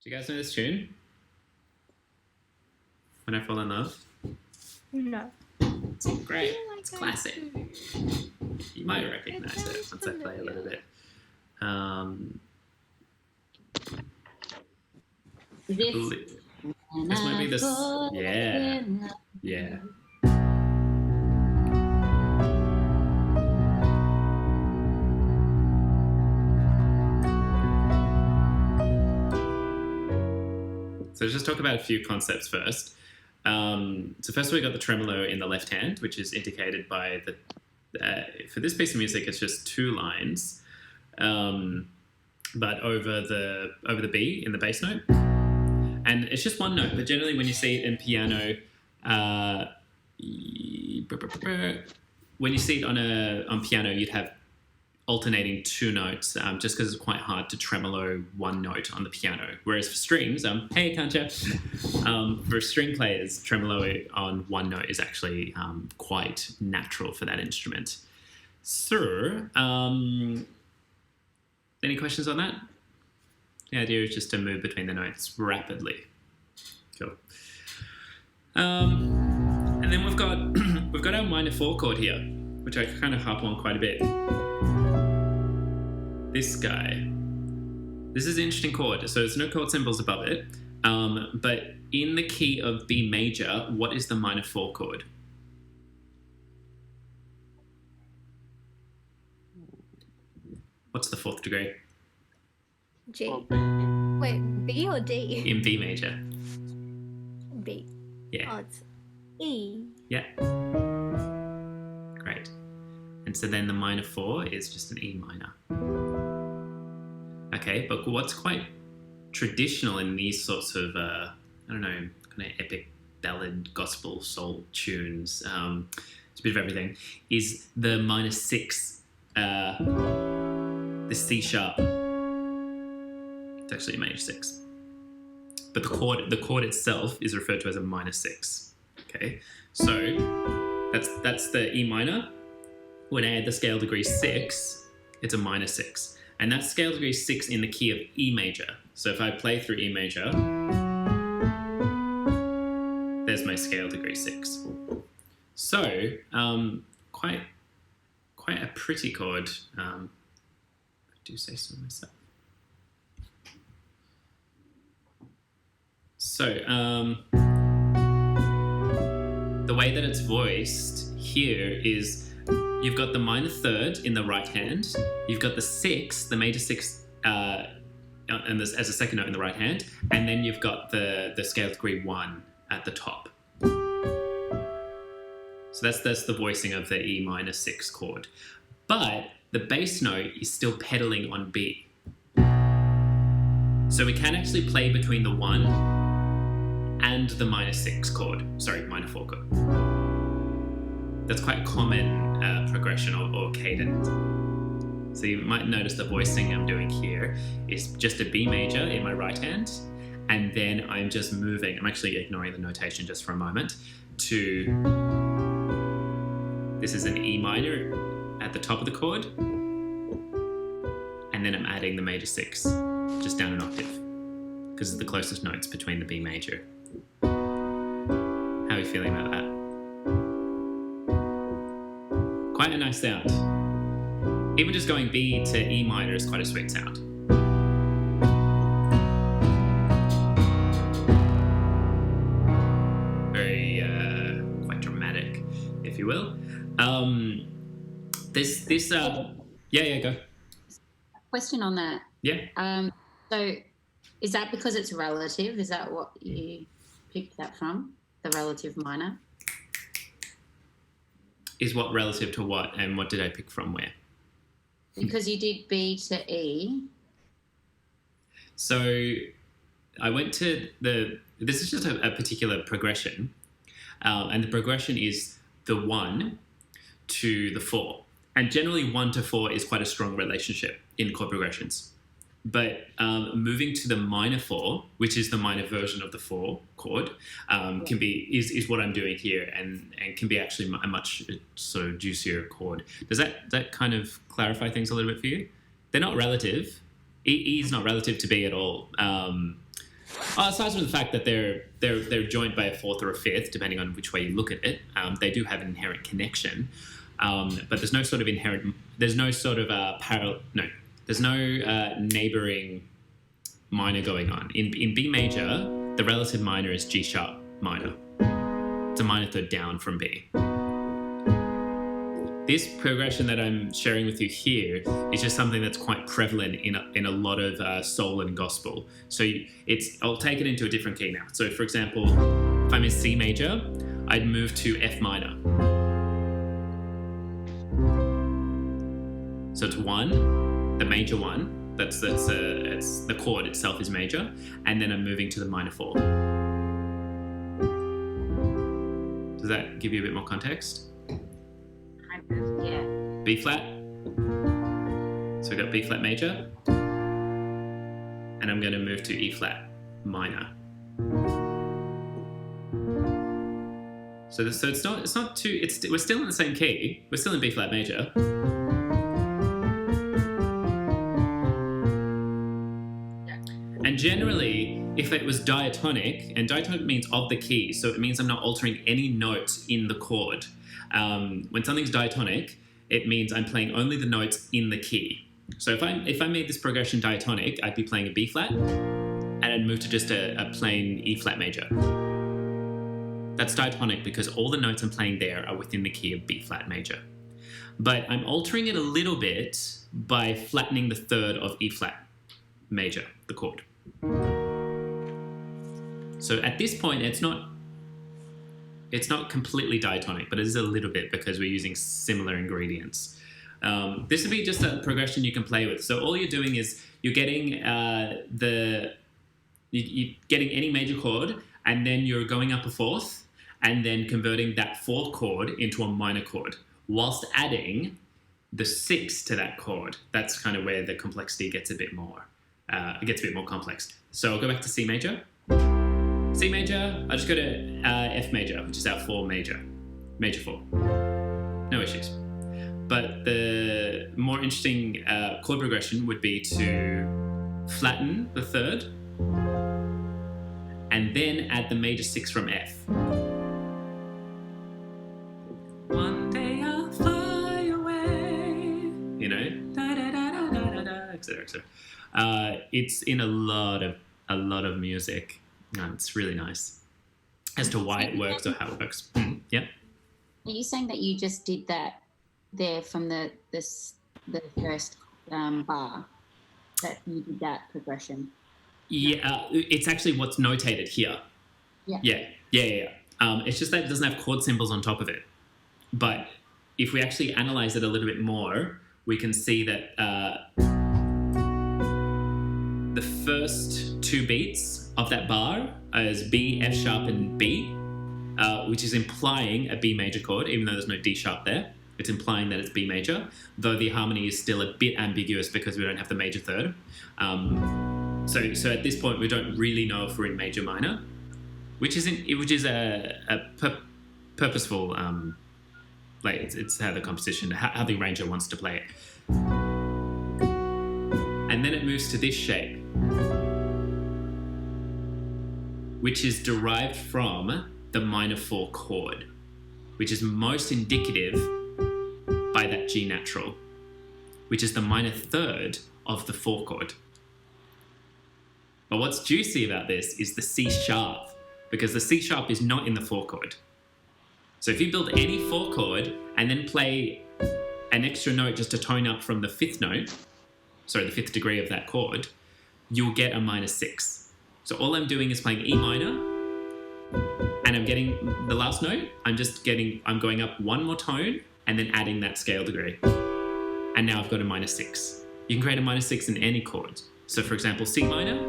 Do you guys know this tune? When I Fall in Love? No. Great. It's classic. You might recognize it once I play a little bit. This might be this. Yeah. Yeah. So let's just talk about a few concepts first. So first we got the tremolo in the left hand, which is indicated by the. For this piece of music, it's just two lines, but over the B in the bass note, and it's just one note. But generally, when you see it in piano, when you see it on piano, you'd have alternating two notes, just because it's quite hard to tremolo one note on the piano. Whereas for strings, hey Kancha, for string players, tremolo on one note is actually quite natural for that instrument. So, any questions on that? The idea is just to move between the notes rapidly. Cool. And then we've got our minor 4 chord here, which I kind of harp on quite a bit. This guy. This is an interesting chord. So there's no chord symbols above it. But in the key of B major, what is the minor 4 chord? What's the 4th degree? G. Wait, B or D? In B major. B. Yeah. Oh, it's E. Yeah. Great. And so then the minor 4 is just an E minor. Okay, but what's quite traditional in these sorts of, kind of epic ballad, gospel, soul tunes, it's a bit of everything, is the minor 6, the C sharp. It's actually a major 6. But the chord itself is referred to as a minor 6. Okay, so that's the E minor. When I add the scale degree 6, it's a minor 6. And that's scale degree 6 in the key of E major. So if I play through E major, there's my scale degree 6. So, quite a pretty chord. I do say so myself. So, the way that it's voiced here is you've got the minor 3rd in the right hand, you've got the 6, the major 6, and this as a second note in the right hand, and then you've got the scale degree 1 at the top. So that's the voicing of the E minor 6 chord. But the bass note is still pedaling on B. So we can actually play between the 1 and the minor 6 chord. Sorry, minor 4 chord. That's quite a common progression or cadence. So you might notice the voicing I'm doing here is just a B major in my right hand, and then I'm just moving. I'm actually ignoring the notation just for a moment to, this is an E minor at the top of the chord, and then I'm adding the major 6 just down an octave because it's the closest notes between the B major. How are you feeling about that? Quite a nice sound. Even just going B to E minor is quite a sweet sound. Very, quite dramatic, if you will. Yeah, go. Question on that. Yeah. So is that because it's relative? Is that what you picked that from? The relative minor? Is what relative to what, and what did I pick from where? Because you did B to E. So I went to this is just a particular progression, and the progression is the 1 to the 4. And generally 1 to 4 is quite a strong relationship in chord progressions. But moving to the minor 4, which is the minor version of the 4 chord, is what I'm doing here, and can be actually a much sort of juicier chord. Does that kind of clarify things a little bit for you? They're not relative. E is not relative to B at all. Aside from the fact that they're joined by a fourth or a fifth, depending on which way you look at it, they do have an inherent connection. But there's no sort of there's no sort of there's no neighboring minor going on. In B major, the relative minor is G sharp minor. It's a minor third down from B. This progression that I'm sharing with you here is just something that's quite prevalent in a lot of soul and gospel. So I'll take it into a different key now. So for example, if I'm in C major, I'd move to F minor. So it's 1, the major 1. It's the chord itself is major, and then I'm moving to the minor 4. Does that give you a bit more context? Yeah. B flat. So we've got B flat major, and I'm going to move to E flat minor. So it's not too. We're still in the same key. We're still in B flat major. And generally, if it was diatonic, and diatonic means of the key, so it means I'm not altering any notes in the chord. When something's diatonic, it means I'm playing only the notes in the key. So if I made this progression diatonic, I'd be playing a B flat, and I'd move to just a plain E flat major. That's diatonic because all the notes I'm playing there are within the key of B flat major. But I'm altering it a little bit by flattening the third of E flat major, the chord. So at this point, it's not completely diatonic, but it is a little bit because we're using similar ingredients. This would be just a progression you can play with. So all you're doing is you're getting you're getting any major chord, and then you're going up a fourth, and then converting that fourth chord into a minor chord, whilst adding the 6 to that chord. That's kind of where the complexity gets a bit more. It gets a bit more complex. So I'll go back to C major. C major, I'll just go to F major, which is our 4 major. Major 4. No issues. But the more interesting chord progression would be to flatten the third and then add the major 6 from F. One day I'll fly away, you know, da da da da da da da, etc. etc. It's in a lot of music. It's really nice as to why it works or how it works. Yeah. Are you saying that you just did that there from the first bar? That you did that progression? Yeah, it's actually what's notated here. Yeah. It's just that it doesn't have chord symbols on top of it. But if we actually analyze it a little bit more, we can see that the first 2 beats of that bar is B, F sharp, and B, which is implying a B major chord, even though there's no D sharp there. It's implying that it's B major, though the harmony is still a bit ambiguous because we don't have the major third. So at this point, we don't really know if we're in major minor, which is a purposeful, it's how the composition, how the arranger wants to play it. And then it moves to this shape, which is derived from the minor 4 chord, which is most indicative by that G natural, which is the minor third of the 4 chord. But what's juicy about this is the C sharp, because the C sharp is not in the 4 chord. So if you build any 4 chord and then play an extra note just to tone up from the 5th note, the 5th degree of that chord, you'll get a minor 6. So all I'm doing is playing E minor, and I'm getting the last note, I'm going up 1 more tone and then adding that scale degree. And now I've got a minor 6. You can create a minor 6 in any chord. So for example, C minor,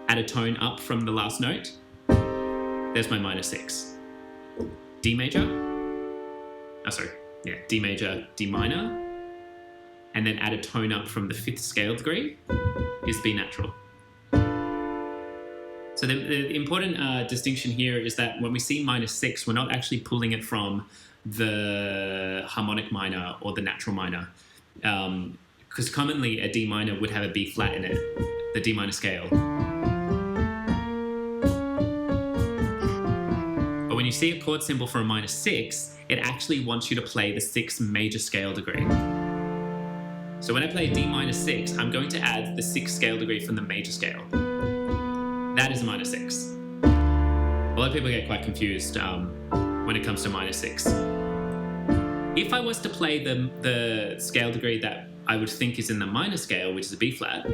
add a tone up from the last note, there's my minor 6. D major, D major, D minor, and then add a tone up from the 5th scale degree is B natural. So the important distinction here is that when we see minor 6, we're not actually pulling it from the harmonic minor or the natural minor. Because commonly a D minor would have a B flat in it, the D minor scale. see a chord symbol for a minor 6, it actually wants you to play the 6th major scale degree. So when I play D minor 6, I'm going to add the 6th scale degree from the major scale. That is a minor 6. A lot of people get quite confused when it comes to minor 6. If I was to play the scale degree that I would think is in the minor scale, which is a B flat,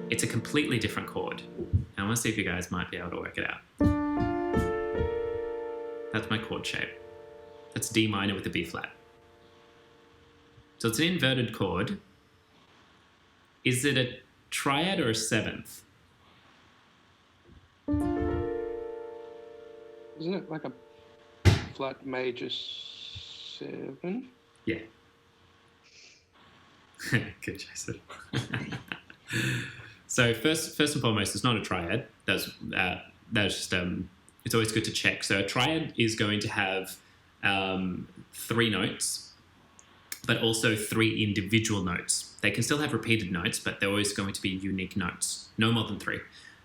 it's a completely different chord. I want to see if you guys might be able to work it out. That's my chord shape. That's D minor with a B flat. So it's an inverted chord. Is it a triad or a 7th? Isn't it like a flat major 7? Yeah. Good, Jason. So first and foremost, it's not a triad. That's just it's always good to check. So a triad is going to have 3 notes, but also 3 individual notes. They can still have repeated notes, but they're always going to be unique notes, no more than 3.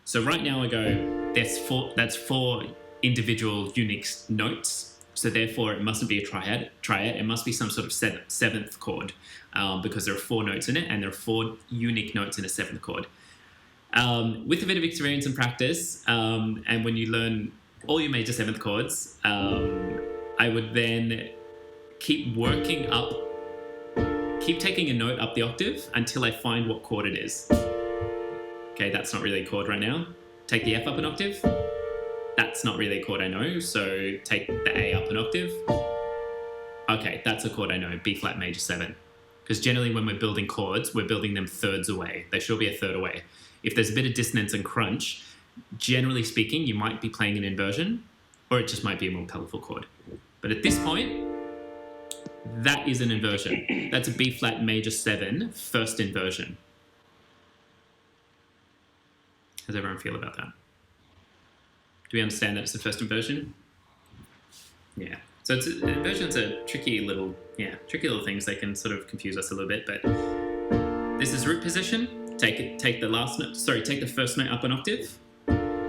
So right now I go, that's 4 individual unique notes. So therefore it mustn't be a triad. It must be some sort of 7th chord because there are 4 notes in it and there are 4 unique notes in a 7th chord. With a bit of experience and practice, and when you learn all your major 7th chords, I would then keep working up, keep taking a note up the octave until I find what chord it is. Okay, that's not really a chord right now. Take the F up an octave. That's not really a chord I know, so take the A up an octave. Okay, that's a chord I know, B flat major 7. Because generally when we're building chords, we're building them thirds away. They should be a third away. If there's a bit of dissonance and crunch, generally speaking, you might be playing an inversion, or it just might be a more colourful chord. But at this point, that is an inversion. That's a B flat major 7, first inversion. How does everyone feel about that? Do we understand that it's the first inversion? Yeah. So inversions are tricky little things. They can sort of confuse us a little bit, but this is root position. Take the first note up an octave.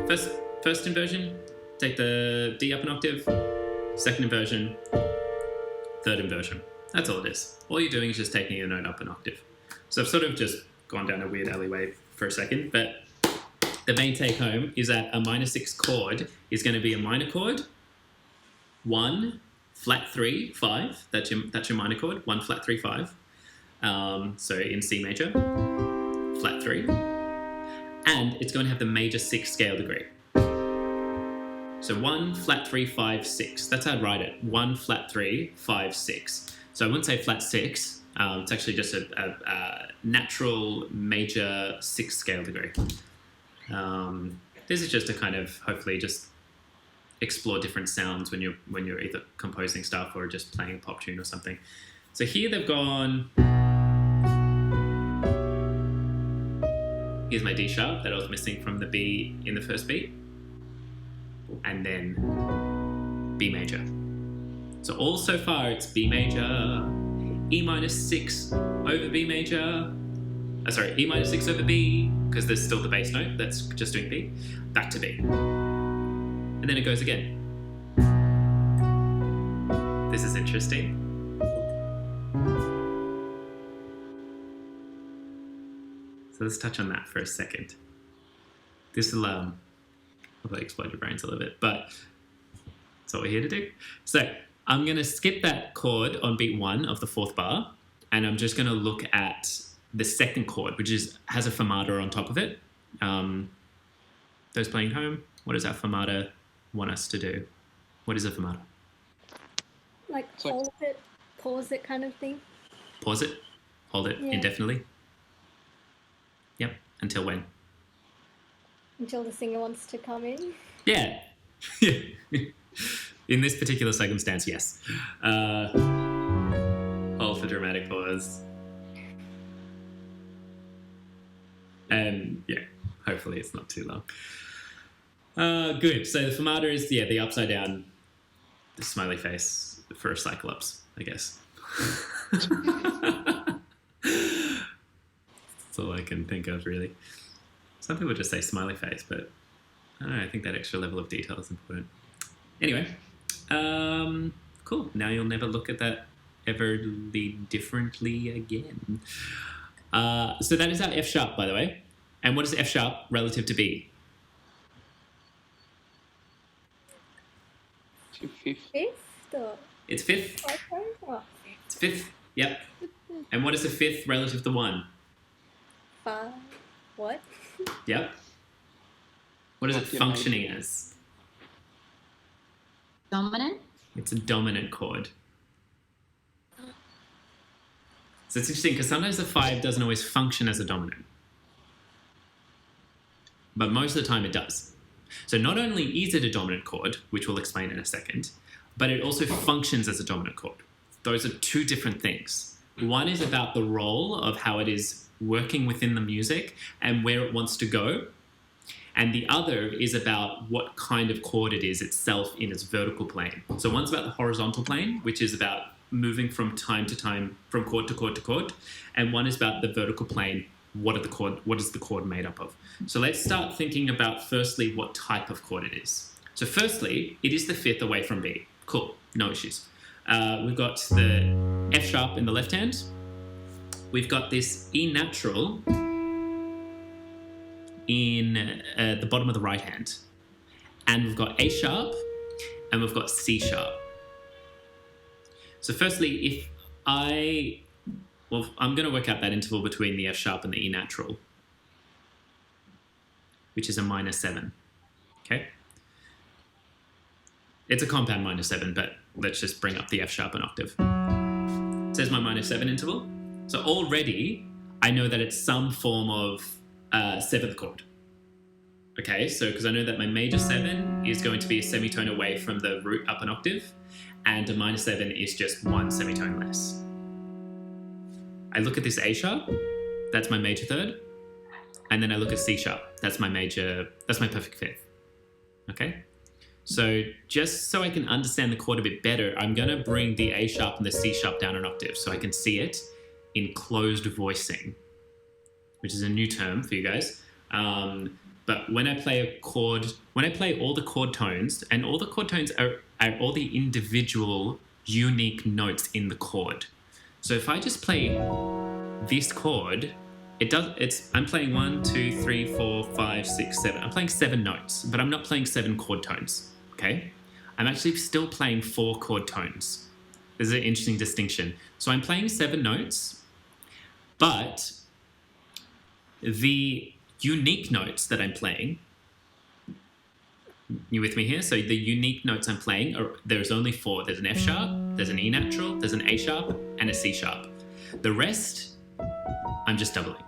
First inversion, take the D up an octave. Second inversion, third inversion. That's all it is. All you're doing is just taking a note up an octave. So I've sort of just gone down a weird alleyway for a second, but the main take home is that a minor 6 chord is going to be a minor chord, 1, flat 3, 5. That's your minor chord, 1, flat 3, 5. So in C major, flat 3. And it's going to have the major 6 scale degree. So 1, flat 3, 5, 6. That's how I'd write it. 1, flat 3, 5, 6. So I wouldn't say flat 6. It's actually just a natural major 6 scale degree. This is just to kind of hopefully just explore different sounds when you're either composing stuff or just playing a pop tune or something. So here they've gone. Here's my D sharp that I was missing from the B in the first beat, and then B major. So all so far it's B major, E minor 6 over B major. E minor 6 over B, because there's still the bass note that's just doing B, back to B. And then it goes again. This is interesting. So let's touch on that for a second. This will hopefully explode your brains a little bit, but that's what we're here to do. So I'm going to skip that chord on beat 1 of the 4th bar, and I'm just going to look at the second chord, which has a fermata on top of it. Those playing home, what does our fermata want us to do? What is a fermata? Like hold it, pause it kind of thing. Pause it, hold it indefinitely. Yep, until when? Until the singer wants to come in. Yeah. In this particular circumstance, yes. Hold for dramatic pause. And yeah, hopefully it's not too long. Good. So the fermata is the upside down, the smiley face for a cyclops, I guess. That's all I can think of, really. Some people just say smiley face, but I don't know, I think that extra level of detail is important. Anyway, cool. Now you'll never look at that everly differently again. So that is our F sharp, by the way. And what is F sharp relative to B? Fifth. Fifth or It's fifth. okay. Oh, It's fifth. Yep. And what is the fifth relative to 1? 5. What? Yep. What is it Yeah, functioning as? Dominant? It's a dominant chord. So it's interesting because sometimes the 5 doesn't always function as a dominant. But most of the time it does. So not only is it a dominant chord, which we'll explain in a second, but it also functions as a dominant chord. Those are two different things. One is about the role of how it is working within the music and where it wants to go. And the other is about what kind of chord it is itself in its vertical plane. So one's about the horizontal plane, which is about moving from time to time, from chord to chord to chord. And one is about the vertical plane. What is the chord made up of? So let's start thinking about firstly what type of chord it is. So firstly, it is the fifth away from B. Cool, no issues. We've got the F sharp in the left hand. We've got this E natural in the bottom of the right hand. And we've got A sharp and we've got C sharp. So firstly, I'm going to work out that interval between the F sharp and the E natural, which is a -7, okay? It's a compound -7, but let's just bring up the F sharp an octave. It says my -7 interval. So already I know that it's some form of 7th chord. Okay, so because I know that my major 7 is going to be a semitone away from the root up an octave, and a -7 is just one semitone less. I look at this A sharp, that's my major third, and then I look at C sharp, that's my perfect fifth. Okay? So just so I can understand the chord a bit better, I'm going to bring the A sharp and the C sharp down an octave so I can see it in closed voicing, which is a new term for you guys. But when I play a chord, when I play all the chord tones, and all the chord tones are all the individual unique notes in the chord. So if I just play this chord, I'm playing 1, 2, 3, 4, 5, 6, 7. I'm playing 7 notes, but I'm not playing 7 chord tones, okay? I'm actually still playing 4 chord tones. This is an interesting distinction. So I'm playing 7 notes, but the unique notes that I'm playing, you with me here? So the unique notes I'm playing, there's only 4. There's an F sharp, there's an E natural, there's an A sharp, and a C sharp. The rest, I'm just doubling.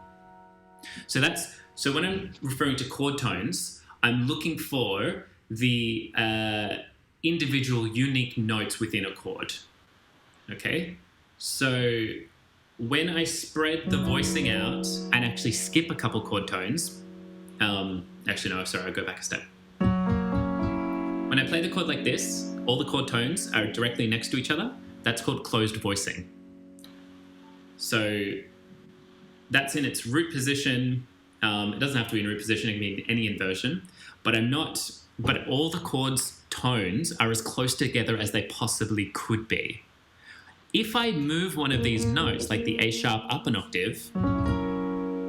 So when I'm referring to chord tones, I'm looking for the individual unique notes within a chord. Okay? So when I spread the voicing out and actually skip a couple chord tones, actually no, sorry, I'll go back a step. When I play the chord like this, all the chord tones are directly next to each other. That's called closed voicing. So that's in its root position. It doesn't have to be in root position, it can be in any inversion. But all the chords' tones are as close together as they possibly could be. If I move one of these notes, like the A sharp up an octave,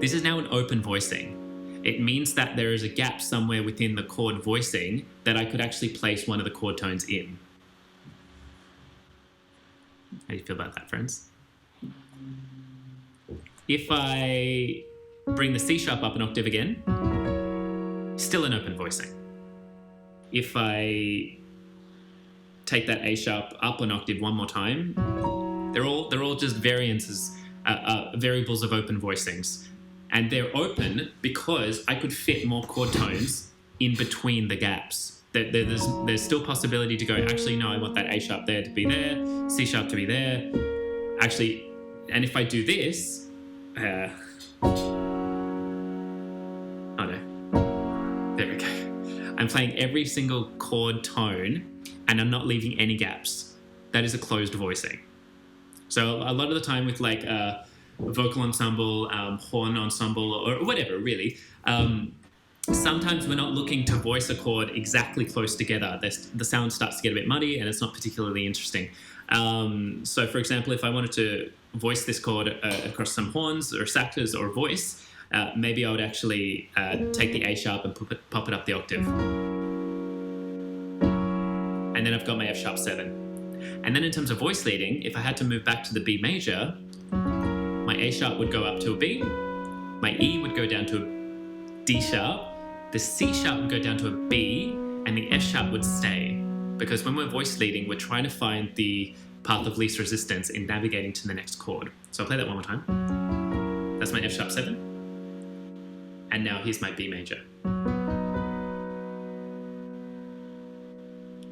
this is now an open voicing. It means that there is a gap somewhere within the chord voicing that I could actually place one of the chord tones in. How do you feel about that, friends? If I bring the C sharp up an octave again, still an open voicing. If I take that A sharp up an octave one more time, they're all just variances, variables of open voicings. And they're open because I could fit more chord tones in between the gaps. There's still possibility to go, actually, no, I want that A sharp there to be there, C sharp to be there. Actually, and if I do this, oh no, there we go. I'm playing every single chord tone and I'm not leaving any gaps. That is a closed voicing. So a lot of the time with like vocal ensemble, horn ensemble, or whatever, really, sometimes we're not looking to voice a chord exactly close together. The sound starts to get a bit muddy and it's not particularly interesting. So, for example, if I wanted to voice this chord across some horns or saxes or voice, maybe I would actually take the A sharp and pop it up the octave. And then I've got my F sharp 7. And then in terms of voice leading, if I had to move back to the B major, my A sharp would go up to a B, my E would go down to a D sharp, the C sharp would go down to a B, and the F sharp would stay. Because when we're voice leading, we're trying to find the path of least resistance in navigating to the next chord. So I'll play that one more time. That's my F sharp 7. And now here's my B major.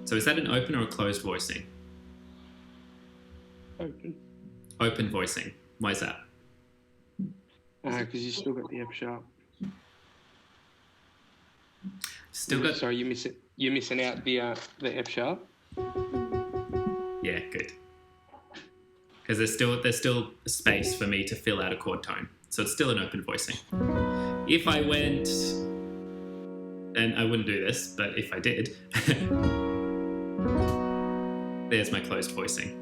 So is that an open or a closed voicing? Open. Open voicing. Why is that? Because you still got the F sharp. Still got... Sorry, you're missing out the F sharp. Yeah, good. Because there's still space for me to fill out a chord tone. So it's still an open voicing. If I went, and I wouldn't do this, but if I did, there's my closed voicing.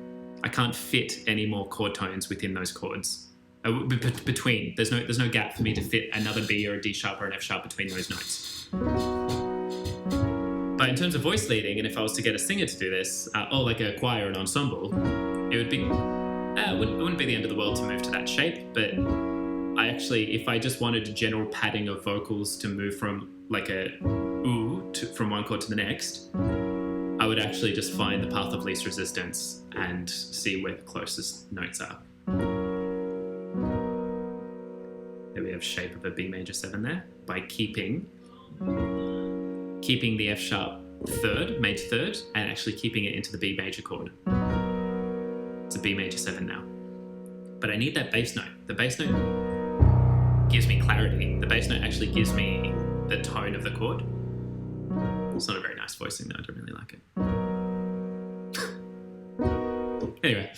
I can't fit any more chord tones within those chords. Between, there's no gap for me to fit another B or a D sharp or an F sharp between those notes. But in terms of voice leading, and if I was to get a singer to do this, or like a choir or an ensemble, it would be, it wouldn't be the end of the world to move to that shape, but I actually, if I just wanted a general padding of vocals to move from like a ooh from one chord to the next, I would actually just find the path of least resistance and see where the closest notes are. There we have shape of a B major 7 there by keeping the F sharp third, major third, and actually keeping it into the B major chord. It's a B major 7 now. But I need that bass note. The bass note gives me clarity. The bass note actually gives me the tone of the chord. It's not a very nice voicing though, I don't really like it. Anyway,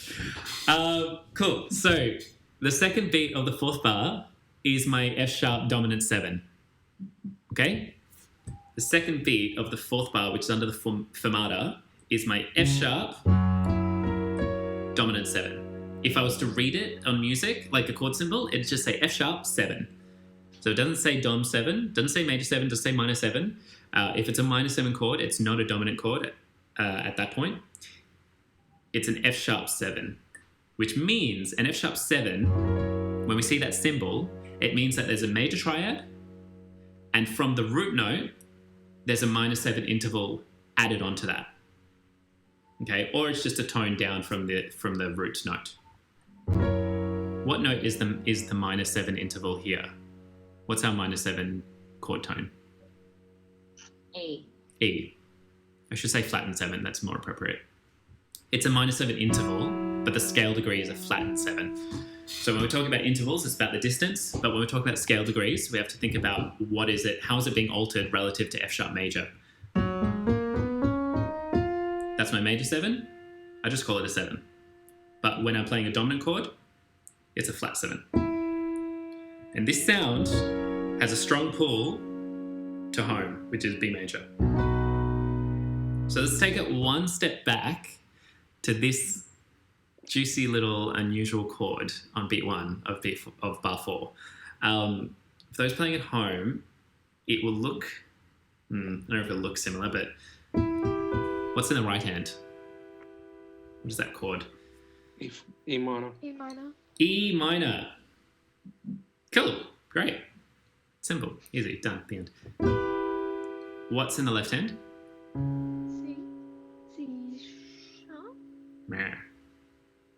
cool. So the second beat of the fourth bar is my F sharp dominant 7. Okay? The second beat of the fourth bar, which is under the fermata, is my F sharp dominant 7. If I was to read it on music, like a chord symbol, it'd just say F sharp 7. So it doesn't say dom 7, doesn't say major 7, doesn't say minor 7. If it's a minor 7 chord, it's not a dominant chord at that point. It's an F sharp 7, which means an F sharp 7, when we see that symbol, it means that there's a major triad, and from the root note, there's a minor 7 interval added onto that. Okay, or it's just a tone down from the root note. What note is the minor 7 interval here? What's our minor 7 chord tone? E. E. I should say flattened 7, that's more appropriate. It's a minor 7 interval, but the scale degree is a flattened 7. So when we're talking about intervals, it's about the distance, but when we're talking about scale degrees, we have to think about what is it, how is it being altered relative to F sharp major. That's my major 7, I just call it a 7. But when I'm playing a dominant chord, it's a flat 7. And this sound has a strong pull to home, which is B major. So let's take it one step back to this juicy little unusual chord on beat 1 of bar 4. For those playing at home, it will look, I don't know if it'll look similar, but what's in the right hand? What is that chord? E minor. E minor. E minor. Cool, great. Simple, easy, done, the end. What's in the left hand? C sharp. Meh.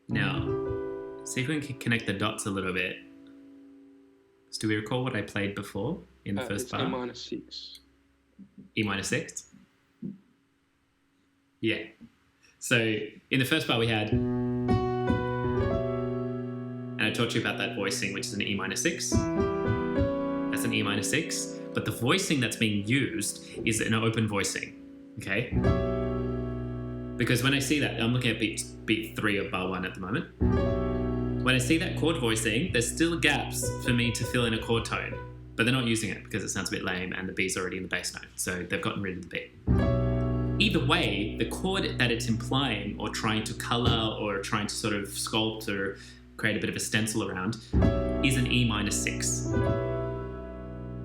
Now, see if we can connect the dots a little bit. So do we recall what I played before in the first bar? E minor 6. E minor 6? Yeah. So in the first bar we had, and I taught you about that voicing, which is an E minor 6. That's an E minor 6. But the voicing that's being used is an open voicing, okay? Because when I see that, I'm looking at beat 3 of bar 1 at the moment. When I see that chord voicing, there's still gaps for me to fill in a chord tone. but they're not using it because it sounds a bit lame and the B's already in the bass note, so they've gotten rid of the B. Either way, the chord that it's implying or trying to color or trying to sort of sculpt or create a bit of a stencil around is an E minor 6.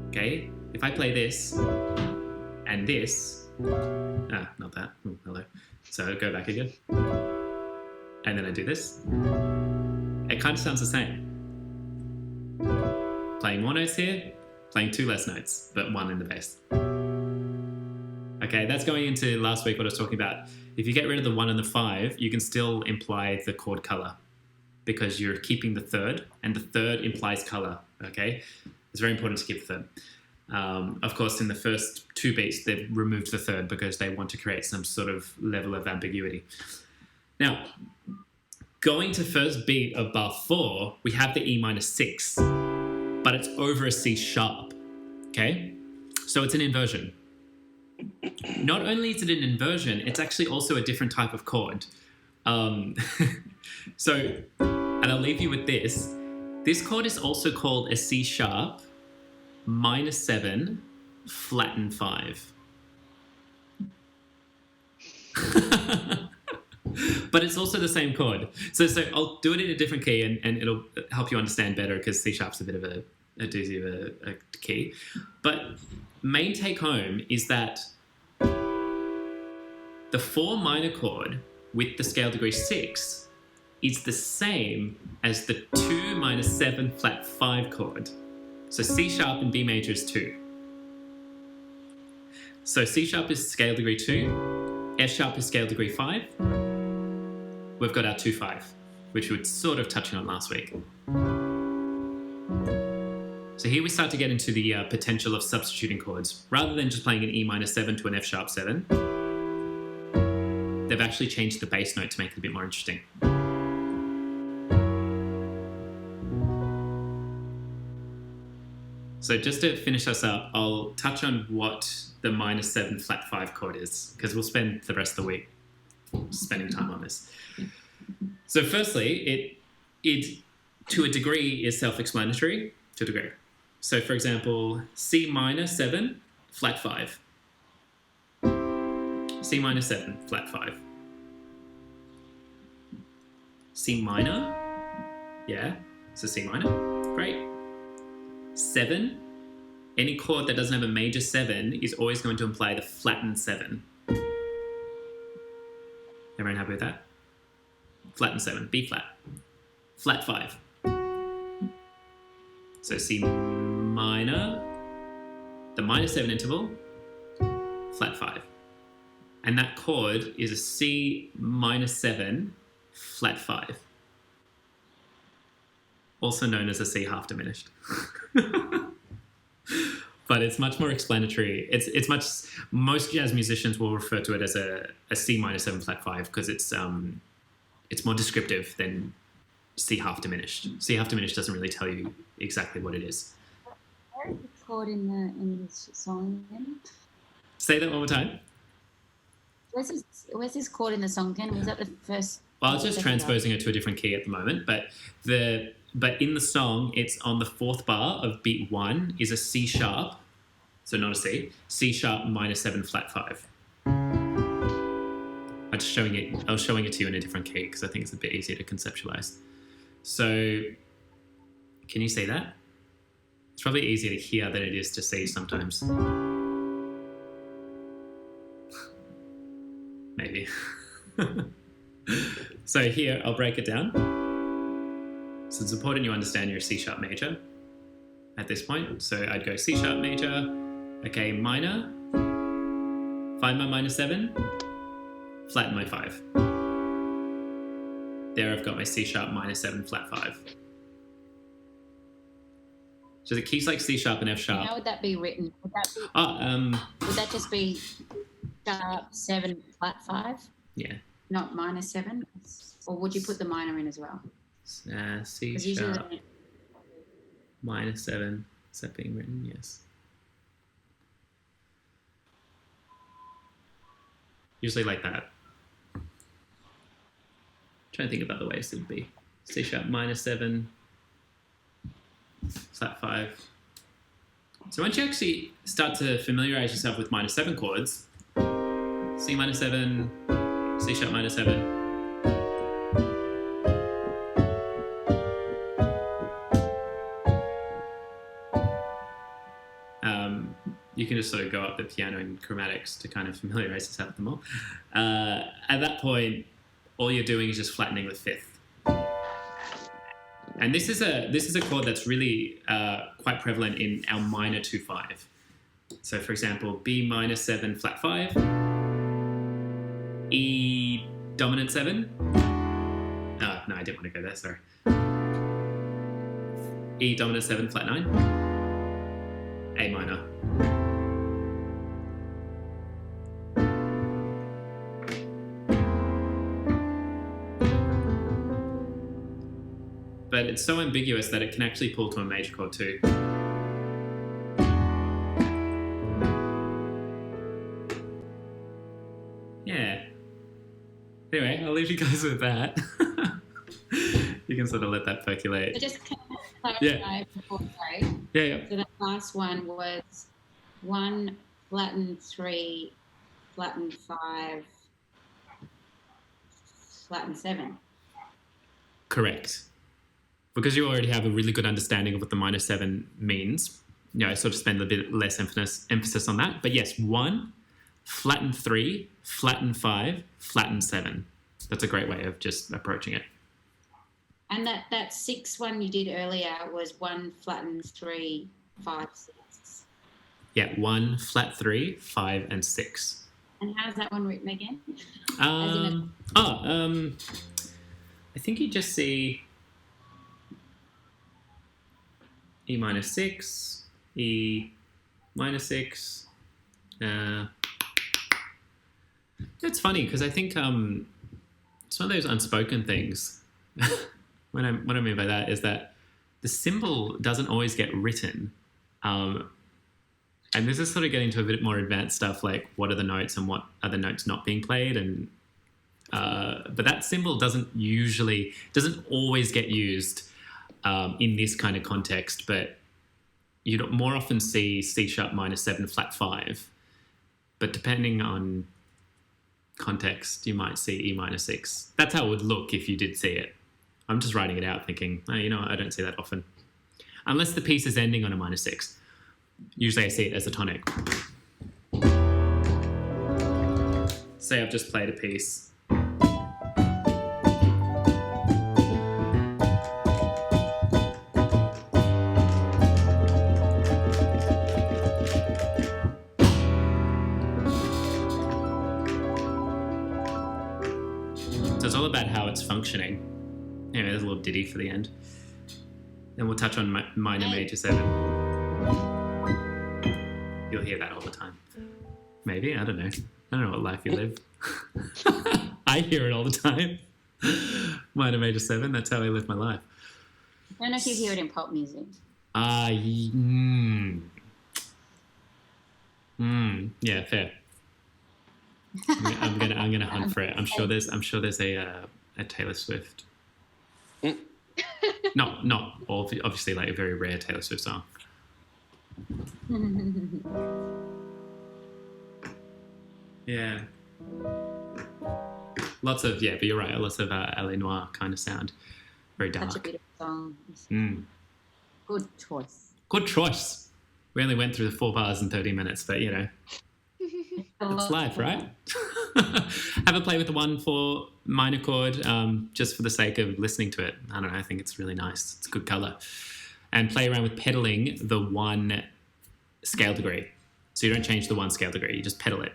Okay? If I play this and this, not that, hello. So go back again. And then I do this. It kind of sounds the same. Playing more notes here, playing 2 less notes, but 1 in the bass. Okay, that's going into last week what I was talking about. If you get rid of the 1 and the 5, you can still imply the chord color because you're keeping the third, and the third implies color, okay? It's very important to keep the third. Of course, in the first 2 beats, they've removed the third because they want to create some sort of level of ambiguity. Now, going to first beat of bar 4, we have the E minor 6, but it's over a C sharp, okay? So it's an inversion. Not only is it an inversion, it's actually also a different type of chord. And I'll leave you with this. This chord is also called a C sharp minor 7 flattened 5. But it's also the same chord. So I'll do it in a different key and it'll help you understand better because C sharp's a bit of a doozy of a key. But main take home is that the 4 minor chord with the scale degree 6 is the same as the 2 minor 7 flat 5 chord. So C sharp and B major is 2. So C sharp is scale degree 2, F sharp is scale degree 5. We've got our 2-5, which we were sort of touching on last week. So here we start to get into the potential of substituting chords. Rather than just playing an E minor 7 to an F sharp 7, they've actually changed the bass note to make it a bit more interesting. So just to finish us up, I'll touch on what the minor 7 flat 5 chord is, because we'll spend the rest of the week spending time on this. So firstly, it to a degree is self-explanatory, to a degree. So for example, C minor 7, flat 5. C minor 7, flat 5. C minor, yeah, so C minor, great. 7, any chord that doesn't have a major 7 is always going to imply the flattened 7. Everyone happy with that? Flattened 7, B flat. Flat 5. So C minor, the minor 7 interval, flat 5. And that chord is a C minor 7, flat 5. Also known as a C half diminished. But it's much more explanatory. It's much, most jazz musicians will refer to it as a C minor 7 flat 5 because it's more descriptive than C half diminished. C half diminished doesn't really tell you exactly what it is. Where is the chord in this song again? Say that one more time. Where's this chord in the song again? Was that the first? Well, I was just transposing it to a different key at the moment, but in the song, it's on the 4th bar of beat 1 is a C sharp, so not a C, C sharp minor 7 flat 5. I was showing it to you in a different key because I think it's a bit easier to conceptualize. So, can you see that? It's probably easier to hear than it is to see sometimes. Maybe. So here, I'll break it down. So it's important you understand your C sharp major at this point. So I'd go C sharp major, okay, minor, find my minor 7, flatten my 5. There I've got my C sharp minor 7 flat 5. So the keys like C sharp and F sharp. How would that be written? Would that just be sharp 7 flat 5? Yeah. Not minor 7? Or would you put the minor in as well? C sharp minor 7. Is that being written? Yes. Usually like that. Trying to think about the ways it would be. C sharp minor 7, flat 5. So once you actually start to familiarize yourself with minor 7 chords, C minor 7, C sharp minor 7, you can just sort of go up the piano in chromatics to kind of familiarize yourself with them all. At that point, all you're doing is just flattening the 5th. And this is a chord that's really quite prevalent in our minor 2-5. So, for example, B minor 7 flat 5, E dominant 7. Oh, no, I didn't want to go there. Sorry. E dominant 7 flat 9, A minor. But it's so ambiguous that it can actually pull to a major chord too. Yeah. Anyway, I'll leave you guys with that. You can sort of let that percolate. So just clarify before, sorry. Yeah. So the last one was 1 flattened 3, flattened 5, flattened 7. Correct. Because you already have a really good understanding of what the minor 7 means, I sort of spend a bit less emphasis on that. But yes, 1, flatten 3, flatten 5, flatten 7. That's a great way of just approaching it. And that 6 one you did earlier was 1 flatten 3, 5, 6. Yeah, 1, flat 3, 5, and 6. And how's that one written again? I think you just see E minor 6, E minor 6. It's funny because I think it's one of those unspoken things. What I mean by that is that the symbol doesn't always get written. And this is sort of getting to a bit more advanced stuff like what are the notes and what are the notes not being played. And but that symbol doesn't always get used in this kind of context, but you'd more often see C sharp minor 7 flat 5. But depending on context, you might see E minor 6. That's how it would look if you did see it. I'm just writing it out thinking, oh, I don't see that often. Unless the piece is ending on a minor 6. Usually I see it as a tonic. Say I've just played a piece. So it's all about how it's functioning. Anyway, there's a little ditty for the end. Then we'll touch on minor major 7. You'll hear that all the time. Maybe, I don't know. I don't know what life you live. I hear it all the time. Minor major 7, that's how I live my life. I don't know if you hear it in pop music. Yeah, fair. I'm gonna hunt for it. I'm sure there's a Taylor Swift. Not obviously like a very rare Taylor Swift song. Yeah. Lots of but you're right. Lots of LA Noir kind of sound. Very dark. Such a beautiful song. Good choice. Good choice. We only went through the 4 bars in 30 minutes, but it's live, right? Have a play with the 1/4 minor chord, just for the sake of listening to it. I don't know. I think it's really nice. It's a good color. And play around with pedaling the 1 scale degree. So you don't change the 1 scale degree. You just pedal it,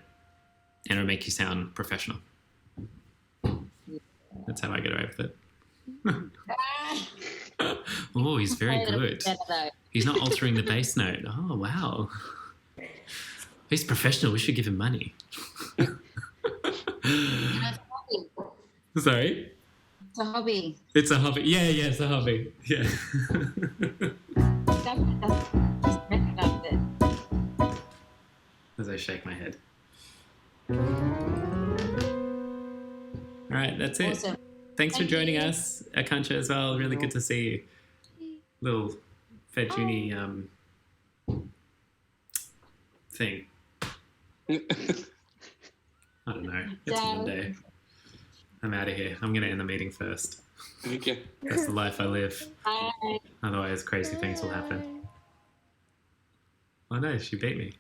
and it'll make you sound professional. That's how I get away with it. Oh, he's very good. He's not altering the bass note. Oh, wow. He's professional. We should give him money. Sorry? It's a hobby. It's a hobby. Yeah, it's a hobby. Yeah. As I shake my head. All right, that's it. Awesome. Thanks for joining us, Akancha, as well. Really good to see you. Little Fettuccine thing. I don't know. It's Monday. I'm out of here. I'm going to end the meeting first. Okay. That's the life I live. Bye. Otherwise, crazy things will happen. Oh no, she beat me.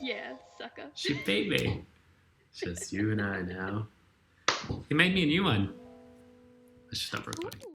Yeah, sucker. She beat me. It's just you and I now. He made me a new one. I should stop recording.